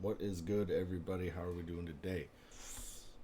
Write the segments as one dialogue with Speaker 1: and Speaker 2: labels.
Speaker 1: What is good, everybody? How are we doing today?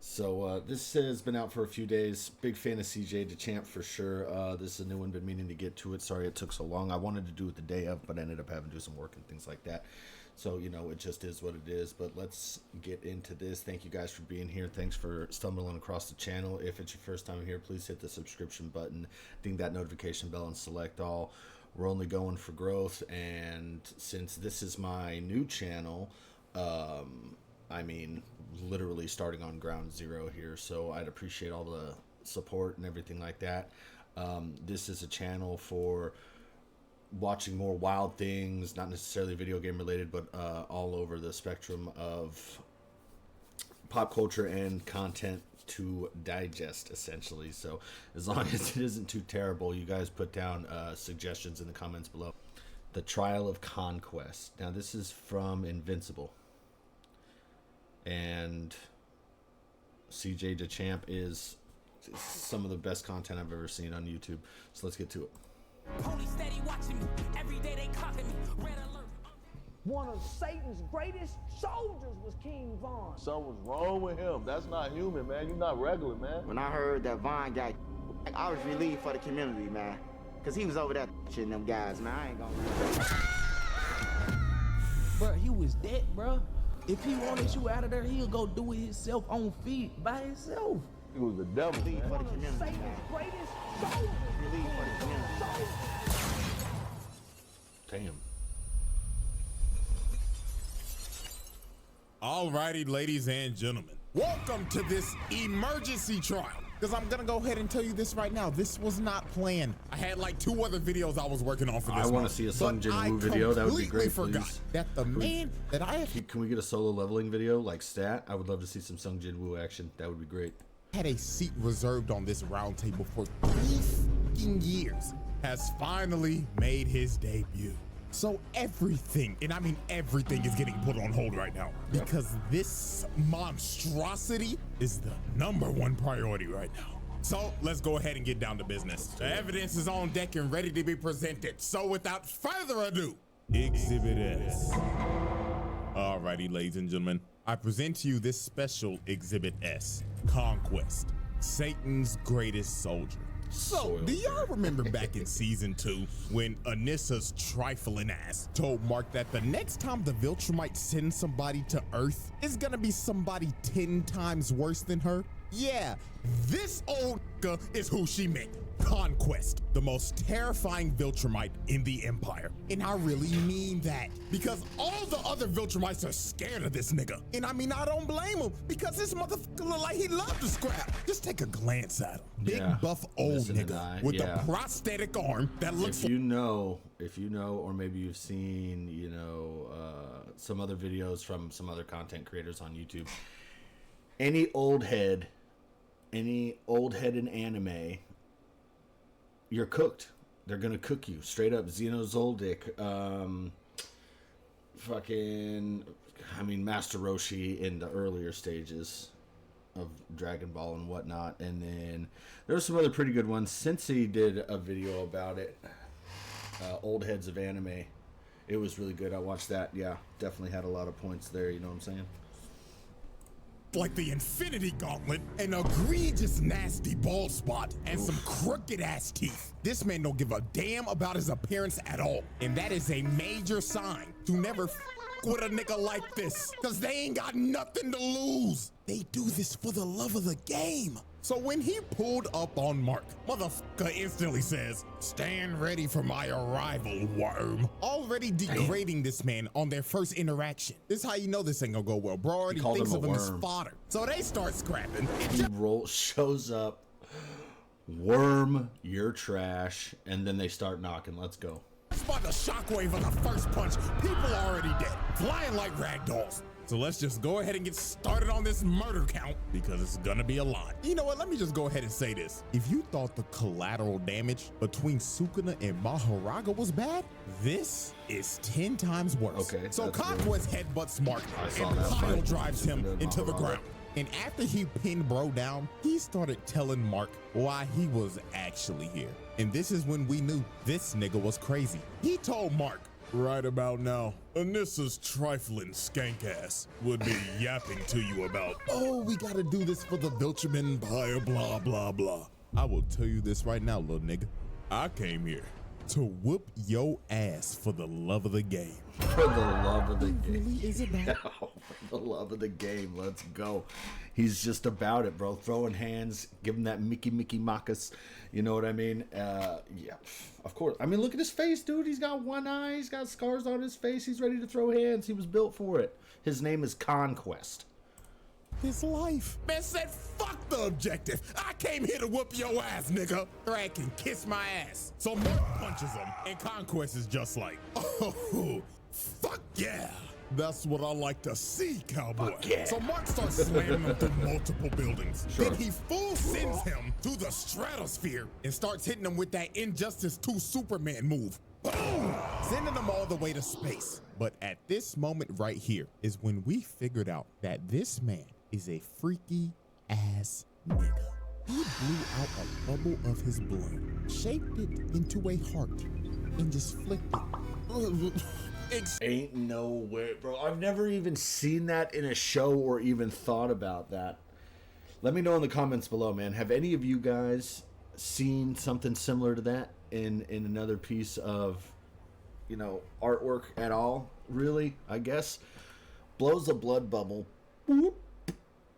Speaker 1: So this has been out for a few days. Big fan of CJ DaChamp for sure. This is a new one. Been meaning to get to it. Sorry it took so long. I wanted to do it the day of, but I ended up having to do some work and things like that. So, you know, it just is what it is. But let's get into this. Thank you guys for being here. Thanks for stumbling across the channel. If it's your first time here, please hit the subscription button, ding that notification bell, and select all. We're only going for growth. And since this is my new channel, I mean, literally starting on ground zero here, so I'd appreciate all the support and everything like that. This is a channel for watching more wild things, not necessarily video game related, but all over the spectrum of pop culture and content to digest, essentially. So as long as it isn't too terrible, you guys put down suggestions in the comments below. The Trial of Conquest. Now this is from Invincible. And CJ DaChamp is some of the best content I've ever seen on YouTube. So let's get to it.
Speaker 2: Police steady watching me. Every day they clocking me. Red alert.
Speaker 3: One of Satan's greatest soldiers was King Von.
Speaker 4: Something's wrong with him. That's not human, man. You're not regular, man.
Speaker 5: When I heard that Von got, I was relieved for the community, man. Cause he was over there shitting them guys, man. I ain't gonna.
Speaker 6: Bro, he was dead, bro. If he wanted you out of there, he'll go do it himself on feet by himself.
Speaker 4: He was the devil,
Speaker 5: Relieved
Speaker 4: man.
Speaker 5: for the community,
Speaker 3: Satan's
Speaker 5: man.
Speaker 3: greatest soldiers.
Speaker 5: Relieved for the community.
Speaker 1: Damn.
Speaker 7: Alrighty, ladies and gentlemen, welcome to this emergency trial. Because I'm gonna go ahead and tell you this right now, this was not planned. I had like 2 other videos I was working on for this.
Speaker 1: I want to see a Sung Jin Woo video. That would be great,
Speaker 7: forgot
Speaker 1: please.
Speaker 7: that the man that I have
Speaker 1: Can we get a solo leveling video like Stat? I would love to see some Sung Jin Woo action. That would be great.
Speaker 7: had a seat reserved on this round table for 3 fucking years has finally made his debut. So everything, and I mean everything, is getting put on hold right now because this monstrosity is the #1 priority right now. So let's go ahead and get down to business. The evidence is on deck and ready to be presented. So without further ado, Exhibit S. Alrighty, ladies and gentlemen, I present to you this special Exhibit S, Conquest, Satan's greatest soldier. So, do y'all remember back in season 2 when Anissa's trifling ass told Mark that the next time the Viltrumite sends somebody to Earth is gonna be somebody 10 times worse than her? Yeah, this old is who she meant. Conquest, the most terrifying Viltrumite in the Empire. And I really mean that, because all the other Viltrumites are scared of this nigga. And I mean, I don't blame him, because this motherfucker look like he loved to scrap. Just take a glance at him. Big buff old nigga with a prosthetic arm that looks
Speaker 1: if you know, or maybe you've seen, you know, some other videos from some other content creators on YouTube. Any old head in anime, you're cooked. They're gonna cook you straight up. Xenozoldyck, Master Roshi in the earlier stages of Dragon Ball and whatnot, and then there were some other pretty good ones. Sensei did a video about it, old heads of anime. It was really good. I watched that. Yeah, definitely had a lot of points there. You know what I'm saying?
Speaker 7: like the Infinity Gauntlet, an egregious nasty bald spot, and some crooked ass teeth. This man don't give a damn about his appearance at all, and that is a major sign to never with a nigga like this, cause they ain't got nothing to lose. They do this for the love of the game. So when he pulled up on Mark, motherfucker instantly says, "Stand ready for my arrival, worm." Already degrading this man on their first interaction. This is how you know this ain't gonna go well. Bro already thinks of him as fodder. So they start scrapping.
Speaker 1: He shows up, "Worm, you're trash," and then they start knocking. Let's go.
Speaker 7: By the shockwave of the first punch, people are already dead, flying like rag dolls. So let's just go ahead and get started on this murder count, because it's gonna be a lot. You know what, let me just go ahead and say this. If you thought the collateral damage between Sukuna and Mahoraga was bad, this is 10 times worse.
Speaker 1: Okay,
Speaker 7: so Conquest headbutts Mark and pile drives him into the ground. And after he pinned bro down, he started telling Mark why he was actually here. And this is when we knew this nigga was crazy. He told Mark, Right about now, Anissa's trifling skank ass would be yapping to you about, oh, we gotta do this for the Vilcherman buyer, blah, blah, blah. I will tell you this right now, little nigga. I came here to whoop your ass for the love of the game.
Speaker 1: For the love of the game.
Speaker 7: Really is about
Speaker 1: For the love of the game. Let's go. He's just about it, bro. Throwing hands, give him that Mickey Marcus. You know what I mean? Yeah, of course. I mean, look at his face, dude. He's got one eye. He's got scars on his face. He's ready to throw hands. He was built for it. His name is Conquest.
Speaker 7: his life. Man said, fuck the objective. I came here to whoop your ass, nigga. Thrag can kiss my ass. So Mark punches him, and Conquest is just like, oh, fuck yeah. That's what I like to see, cowboy.
Speaker 1: Yeah.
Speaker 7: So Mark starts slamming him through multiple buildings.
Speaker 1: Sure.
Speaker 7: Then he full sends him through the stratosphere and starts hitting him with that Injustice 2 Superman move. Boom! Sending them all the way to space. But at this moment right here is when we figured out that this man is a freaky ass nigga. He blew out a bubble of his blood, shaped it into a heart, and just flicked it.
Speaker 1: Ain't no way, bro. I've never even seen that in a show or even thought about that. Let me know in the comments below, man. Have any of you guys seen something similar to that in another piece of, you know, artwork at all? Really, I guess. Blows a blood bubble, boop,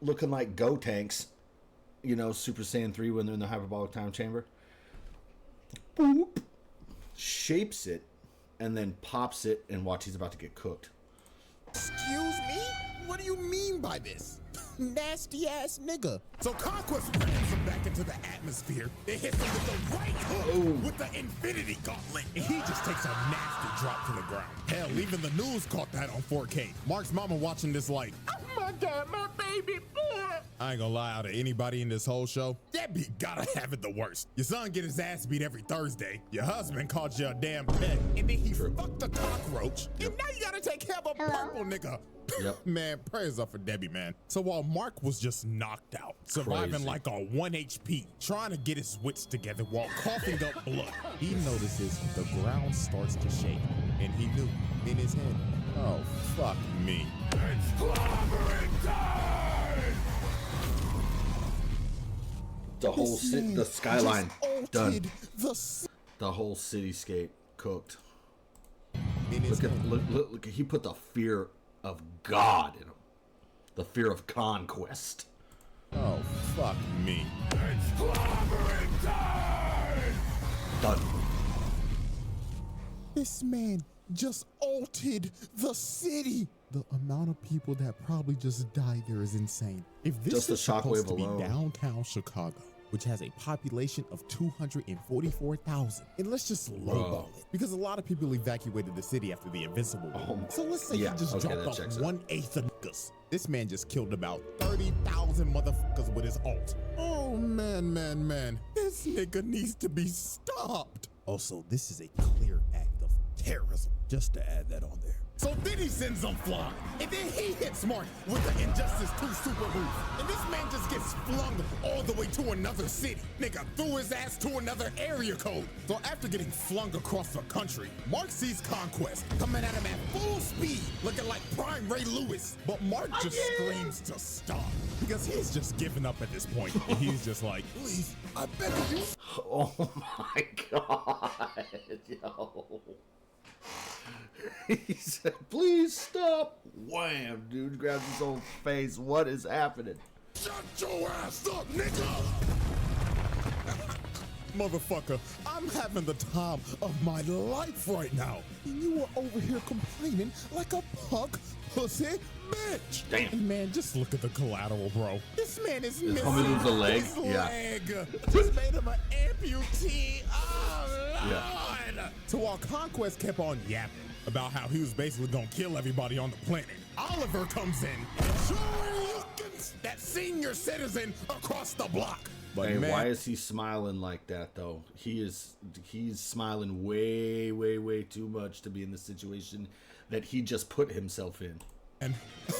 Speaker 1: looking like Go Tanks, you know, Super Saiyan 3 when they're in the hyperbolic time chamber. Boop, shapes it, and then pops it, and watch, he's about to get cooked.
Speaker 7: Excuse me? What do you mean by this? Nasty ass nigga. So Conquest rams him back into the atmosphere. They hit him with the right hook with the Infinity Gauntlet. And he just takes a nasty drop to the ground. Hell, even the news caught that on 4K. Mark's mama watching this like, oh my God, my baby boy. I ain't gonna lie, out of anybody in this whole show, Debbie gotta have it the worst. Your son get his ass beat every Thursday. Your husband called you a damn pet. And then he fucked a cockroach. And now you gotta take care of a purple nigga.
Speaker 1: Yep.
Speaker 7: Man, prayers up for Debbie, man. So while Mark was just knocked out, surviving
Speaker 1: Crazy.
Speaker 7: like a 1 HP, trying to get his wits together while coughing up blood, he notices the ground starts to shake, and he knew in his head, oh, fuck me. It's clobbering time!
Speaker 1: The whole the skyline done.
Speaker 7: The
Speaker 1: whole cityscape cooked.
Speaker 7: in his
Speaker 1: Look at
Speaker 7: head.
Speaker 1: look. He put the fear of God in him. The fear of conquest.
Speaker 7: Oh, fuck me. It's clobbering time!
Speaker 1: Done.
Speaker 7: This man just altered the city. The amount of people that probably just died there is insane. If this
Speaker 1: Just the
Speaker 7: is supposed
Speaker 1: shockwave
Speaker 7: to be
Speaker 1: alone.
Speaker 7: downtown Chicago, which has a population of 244,000, and let's just lowball it, because a lot of people evacuated the city after the Invincible War. So let's say
Speaker 1: yeah,
Speaker 7: he just
Speaker 1: okay,
Speaker 7: dropped
Speaker 1: that
Speaker 7: off
Speaker 1: checks out.
Speaker 7: 1/8 of niggas. This man just killed about 30,000 motherfuckers with his ult. Oh man, this nigga needs to be stopped. Also, this is a clear act of terrorism, just to add that on there. So then he sends them flying, and then he hits Mark with the Injustice 2 super move, and this man just gets flung all the way to another city. Nigga threw his ass to another area code. So after getting flung across the country, Mark sees Conquest coming at him at full speed, looking like Prime Ray Lewis. But Mark just screams to stop, because he's just giving up at this point, and he's just like, please, I beg of you.
Speaker 1: Oh my God, yo. He said, please stop. Wham, dude grabs his own face. What is happening?
Speaker 7: Shut your ass up, nigga! Motherfucker, I'm having the time of my life right now. And you are over here complaining like a punk pussy bitch.
Speaker 1: Damn.
Speaker 7: And man, just look at the collateral, bro. This man is missing
Speaker 1: homie lose a leg?
Speaker 7: his
Speaker 1: Yeah.
Speaker 7: leg. Just made him an amputee. Oh, Lord.
Speaker 1: Yeah.
Speaker 7: So while Conquest kept on yapping about how he was basically gonna kill everybody on the planet, Oliver comes in and sure looking that senior citizen across the block. But
Speaker 1: Hey,
Speaker 7: man,
Speaker 1: why is he smiling like that though? He's smiling way too much to be in the situation that he just put himself in.
Speaker 7: and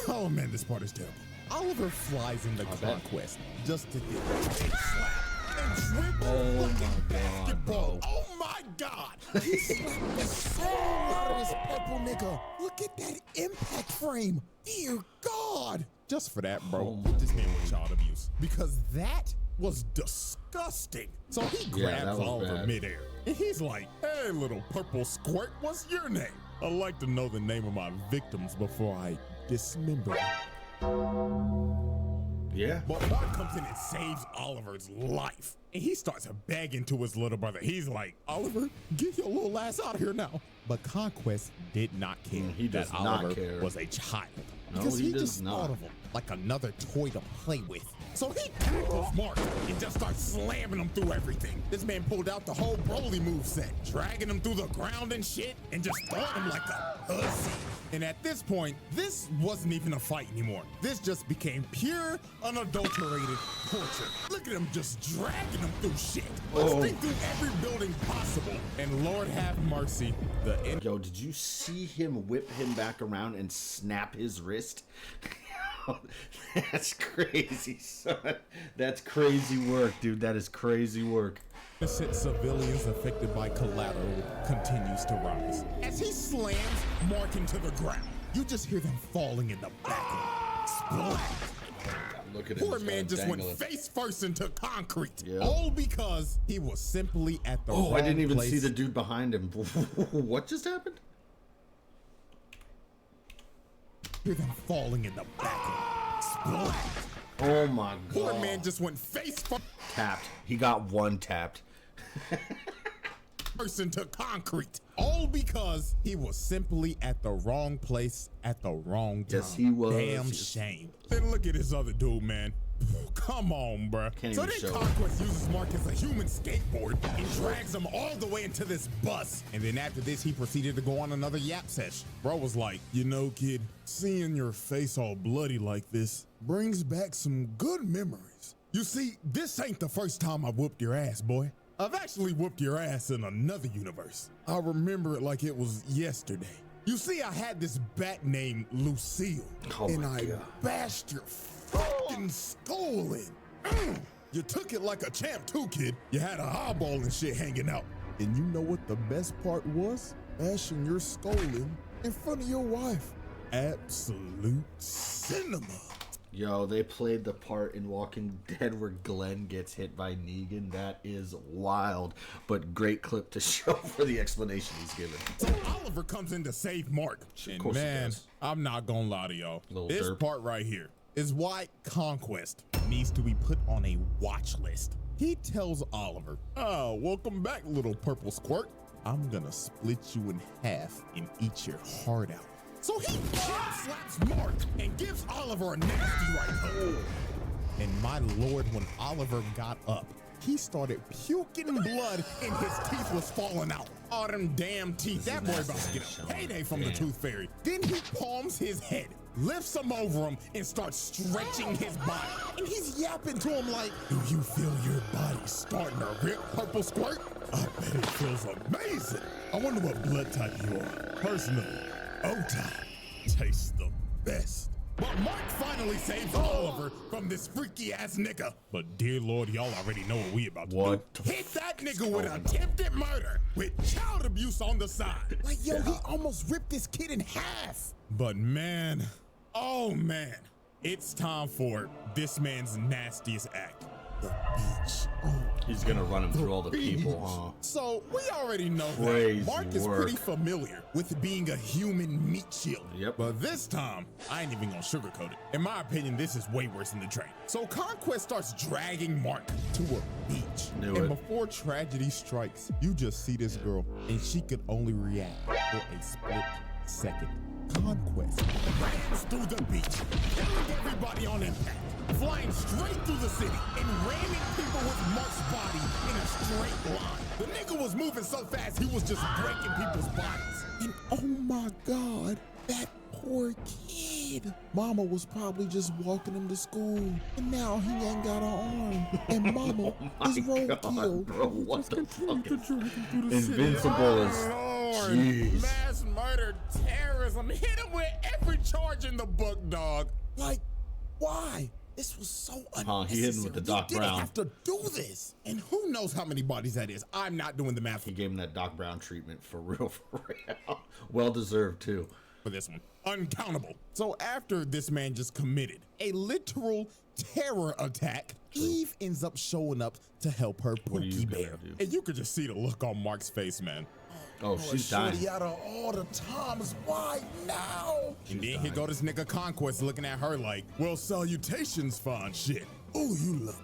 Speaker 7: oh man, this part is terrible. Oliver flies into Conquest just to get a big slap. and dribble like a basketball. Oh my God! He slapped the soul out of this purple nigga. Look at that impact frame. Dear God! Just for that, bro, put this man with child abuse because that was disgusting. So he grabs Oliver midair and he's like, "Hey, little purple squirt, what's your name? I'd like to know the name of my victims before I dismember them."
Speaker 1: Yeah.
Speaker 7: But Mark comes in and saves Oliver's life. And he starts begging to his little brother. He's like, "Oliver, get your little ass out of here now." But Conquest did not care
Speaker 1: He does
Speaker 7: that
Speaker 1: not
Speaker 7: Oliver
Speaker 1: care.
Speaker 7: was a child.
Speaker 1: No,
Speaker 7: Because
Speaker 1: he
Speaker 7: he
Speaker 1: does
Speaker 7: just
Speaker 1: not.
Speaker 7: thought of him like another toy to play with. So he tackles Mark and just starts slamming him through everything. This man pulled out the whole Broly moveset, dragging him through the ground and shit, and just throwing him like a pussy. And at this point, this wasn't even a fight anymore. This just became pure, unadulterated torture. Look at him just dragging him through shit. Busting through every building possible. And Lord have mercy,
Speaker 1: Yo, did you see him whip him back around and snap his wrist? That's crazy, son. That's crazy work, dude. That is crazy work.
Speaker 7: innocent civilians affected by collateral continues to rise. As he slams Mark into the ground, you just hear them falling in the background. Splat!
Speaker 1: Look at him.
Speaker 7: Poor man just went face first into concrete.
Speaker 1: Yep.
Speaker 7: All because he was simply at the wrong
Speaker 1: I didn't even
Speaker 7: place.
Speaker 1: see the dude behind him. What just happened?
Speaker 7: Hear them falling in the background. Splat!
Speaker 1: Oh my god.
Speaker 7: Poor man just went face first.
Speaker 1: Tapped. He got one tapped.
Speaker 7: Person to concrete, all because he was simply at the wrong place at the wrong time.
Speaker 1: Yes, he was.
Speaker 7: Damn
Speaker 1: Yes.
Speaker 7: shame. Then look at this other dude, man. Come on, bruh.
Speaker 1: Can't
Speaker 7: So
Speaker 1: even
Speaker 7: then
Speaker 1: show.
Speaker 7: Conquest uses Mark as a human skateboard and drags him all the way into this bus. And then after this, he proceeded to go on another yap sesh. Bro was like, you know, kid, seeing your face all bloody like this brings back some good memories. You see, this ain't the first time I've whooped your ass, boy. I've actually whooped your ass in another universe. I remember it like it was yesterday. You see, I had this bat named Lucille,
Speaker 1: Oh
Speaker 7: and
Speaker 1: my
Speaker 7: I
Speaker 1: God.
Speaker 7: bashed your fucking skull in. You took it like a champ too, kid. You had a eyeball and shit hanging out. And you know what the best part was? Bashing your skull in front of your wife. Absolute cinema.
Speaker 1: Yo, they played the part in Walking Dead where Glenn gets hit by Negan. That is wild, but great clip to show for the explanation he's given.
Speaker 7: So Oliver comes in to save Mark. And
Speaker 1: course he
Speaker 7: man,
Speaker 1: does.
Speaker 7: I'm not gonna lie to y'all.
Speaker 1: Little
Speaker 7: This
Speaker 1: derp.
Speaker 7: part right here is why Conquest needs to be put on a watch list. He tells Oliver, "Oh, welcome back, little purple squirt. I'm gonna split you in half and eat your heart out." So he slaps Mark and gives Oliver a nasty right hook. And my lord, when Oliver got up, he started puking blood and his teeth was falling out. All them damn teeth. That boy about to get a payday from the Tooth Fairy. Then he palms his head, lifts him over him, and starts stretching his body. And he's yapping to him like, "Do you feel your body starting to rip, purple squirt? I bet it feels amazing. I wonder what blood type you are. Personally, O-type tastes the best." But Mark finally saves Oliver from this freaky ass nigga. But dear Lord, y'all already know what we about to
Speaker 1: What
Speaker 7: do.
Speaker 1: the
Speaker 7: Hit that nigga with attempted murder with child abuse on the side. Like, yo, he almost ripped this kid in half. But man, oh man, it's time for this man's nastiest act. The beach. Oh,
Speaker 1: He's gonna run him through all the people, huh?
Speaker 7: so we already know
Speaker 1: Crazy
Speaker 7: that Mark is
Speaker 1: work.
Speaker 7: pretty familiar with being a human meat shield.
Speaker 1: Yep.
Speaker 7: But this time, I ain't even gonna sugarcoat it. In my opinion, this is way worse than the train. So Conquest starts dragging Mark to a beach.
Speaker 1: Knew
Speaker 7: and
Speaker 1: it.
Speaker 7: before tragedy strikes, you just see this girl, and she could only react for a split second. Conquest rams through the beach, killing everybody on impact, flying straight through the city, and ramming people with Mark's body in a straight line. The nigga was moving so fast, he was just breaking people's bodies. And oh my God, that poor kid. Mama was probably just walking him to school, and now he ain't got an arm. And Mama is roadkill.
Speaker 1: Bro, what
Speaker 7: Just
Speaker 1: the
Speaker 7: continue
Speaker 1: fuck
Speaker 7: to
Speaker 1: is-
Speaker 7: drag him through the city.
Speaker 1: Invincible is.
Speaker 7: Lord,
Speaker 1: Jeez.
Speaker 7: mass murder, terrorism, hit him with every charge in the book, dog. Like, why? This was so
Speaker 1: He hit him with the Doc
Speaker 7: you
Speaker 1: Brown.
Speaker 7: didn't have to do this. And who knows how many bodies that is. I'm not doing the math
Speaker 1: He gave him that Doc Brown treatment for real, for real. Well deserved too.
Speaker 7: for this one. Uncountable. So after this man just committed a literal terror attack, Eve ends up showing up to help her
Speaker 1: What are you
Speaker 7: Pookie
Speaker 1: gonna
Speaker 7: Bear.
Speaker 1: do?
Speaker 7: And you could just see the look on Mark's face, man.
Speaker 1: Oh, she's dying.
Speaker 7: Shorty out of all the times, why now? And then here
Speaker 1: dying.
Speaker 7: go this nigga Conquest looking at her like, well, salutations, fine shit. Oh, you look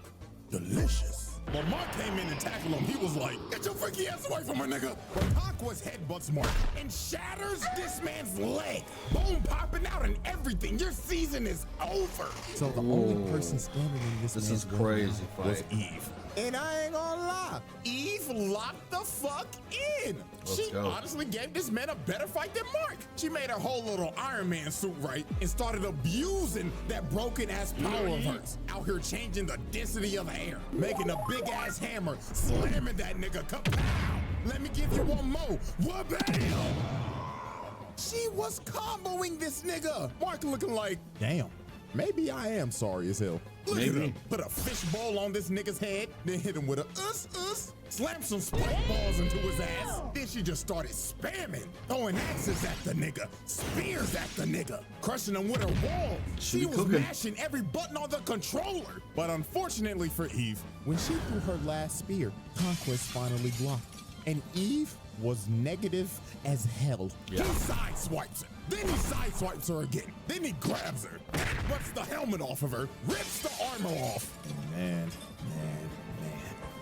Speaker 7: delicious. But Mark came in and tackled him. He was like, get your freaky ass away from her, nigga. But Conquest headbutts Mark and shatters this man's leg. Bone popping out and everything. Your season is over. So the only person standing in this
Speaker 1: This
Speaker 7: man's
Speaker 1: is
Speaker 7: way
Speaker 1: crazy
Speaker 7: now was
Speaker 1: fight.
Speaker 7: Eve. And I ain't gonna lie, Eve locked the fuck in. She
Speaker 1: go.
Speaker 7: honestly gave this man a better fight than Mark. She made her whole little Iron Man suit right and started abusing that broken ass power of hers. Out here changing the density of the air, making a big ass hammer, slamming that nigga. Kapow! Let me give you one more. Wha-bam! She was comboing this nigga. Mark looking like, damn, maybe I am sorry as hell. Look at
Speaker 1: Maybe.
Speaker 7: him. Put a fishbowl on this nigga's head, then hit him with a slam some spike balls into his ass. Then she just started spamming, throwing axes at the nigga, spears at the nigga, crushing him with her wall. She
Speaker 1: be
Speaker 7: was
Speaker 1: cooking.
Speaker 7: mashing every button on the controller. But unfortunately for Eve, when she threw her last spear, Conquest finally blocked. And Eve was negative as hell.
Speaker 1: Yeah.
Speaker 7: He sideswipes her. Then he sideswipes her again. Then he grabs her, rips the helmet off of her, rips the armor off. Man.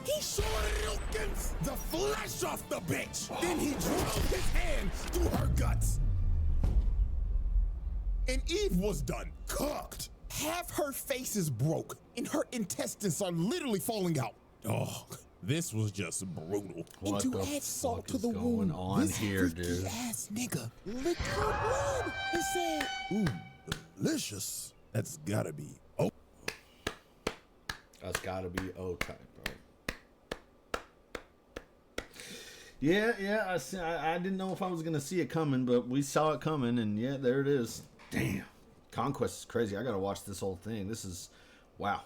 Speaker 7: He shortens the flesh off the bitch. Then he drove his hand through her guts. And Eve was done, cooked. Half her face is broke, and her intestines are literally falling out. Oh, this was just brutal.
Speaker 1: What
Speaker 7: and to
Speaker 1: the
Speaker 7: add salt
Speaker 1: fuck
Speaker 7: to
Speaker 1: is
Speaker 7: the
Speaker 1: going
Speaker 7: wound,
Speaker 1: on
Speaker 7: this
Speaker 1: here,
Speaker 7: freaky
Speaker 1: dude?
Speaker 7: ass nigga licked her blood and said, "Ooh, delicious. That's gotta be
Speaker 1: That's gotta be O-type, bro. Yeah, I didn't know if I was gonna see it coming, but we saw it coming, and yeah, there it is. Damn, Conquest is crazy. I gotta watch this whole thing. This is, wow.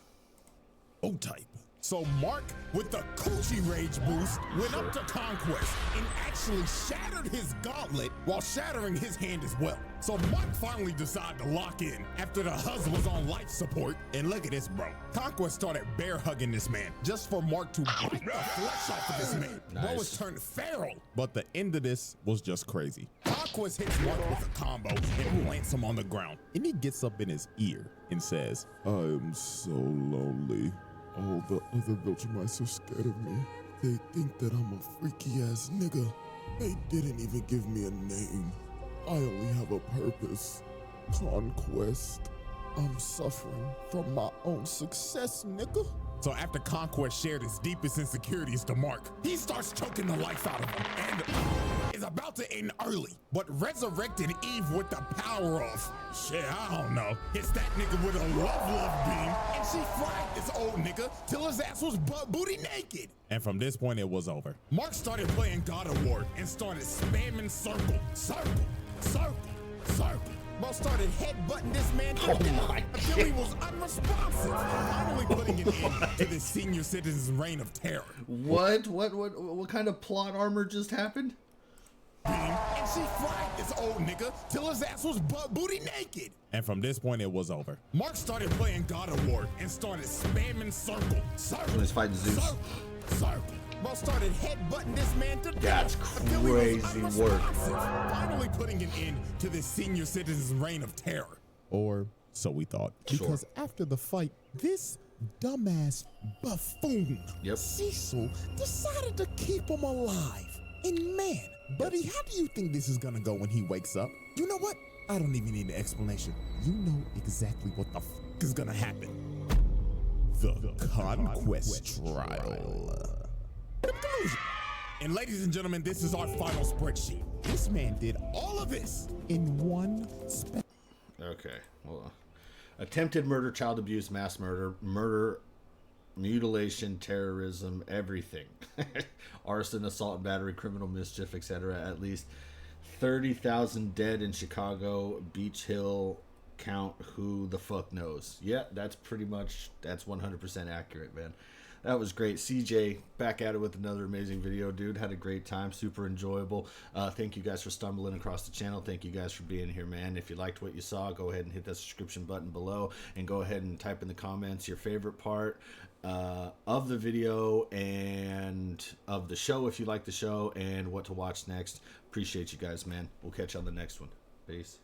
Speaker 7: O-type." So Mark, with the coochie rage boost, went up to Conquest and actually shattered his gauntlet while shattering his hand as well. So Mark finally decided to lock in after the huzz was on life support. And look at this, bro. Conquest started bear hugging this man just for Mark to bite the flesh off of this man. Bro
Speaker 1: Nice.
Speaker 7: was turned feral. But the end of this was just crazy. Conquest hits Mark with a combo and plants him on the ground. And he gets up in his ear and says,
Speaker 8: I am so lonely. All the other Viltrumites are scared of me. They think that I'm a freaky ass nigga. They didn't even give me a name. I only have a purpose. Conquest. I'm suffering from my own success, nigga.
Speaker 7: So after Conquest shared his deepest insecurities to Mark, he starts choking the life out of him and is about to end early, but resurrected Eve with the power of, shit, I don't know, hits that nigga with a love beam, and she flagged this old nigga till his ass was butt booty naked. And from this point, it was over. Mark started playing God of War and started spamming circle. Bro started headbutting this man to death until he was unresponsive, finally putting an end to this senior citizen's reign of terror.
Speaker 1: What kind of plot armor just happened?
Speaker 7: And she flagged this old nigga till his ass was butt booty naked. And from this point, it was over. Mark started playing God of War and started spamming circle.
Speaker 1: When he's fighting Zeus.
Speaker 7: Bro started headbutting this man to
Speaker 1: That's
Speaker 7: death until he was
Speaker 1: crazy work.
Speaker 7: unresponsive, finally putting an end to this senior citizen's reign of terror. Or so we thought.
Speaker 1: Sure.
Speaker 7: Because after the fight, this dumbass buffoon,
Speaker 1: Yep.
Speaker 7: Cecil, decided to keep him alive. And man, buddy, how do you think this is gonna go when he wakes up? You know what? I don't even need an explanation. You know exactly what the fuck is gonna happen. The Conquest trial. Conclusion. And ladies and gentlemen, this is our final spreadsheet. This man did all of this in one
Speaker 1: Okay, hold on. Attempted murder, child abuse, mass murder, mutilation, terrorism, everything. Arson, assault, battery, criminal mischief, etc. At least 30,000 dead in Chicago, Beach Hill, count, who the fuck knows? Yeah, that's 100% accurate, man. That was great. CJ, back at it with another amazing video, dude. Had a great time. Super enjoyable. Thank you guys for stumbling across the channel. Thank you guys for being here, man. If you liked what you saw, go ahead and hit that subscription button below. And go ahead and type in the comments your favorite part of the video and of the show if you like the show, and what to watch next. Appreciate you guys, man. We'll catch you on the next one. Peace.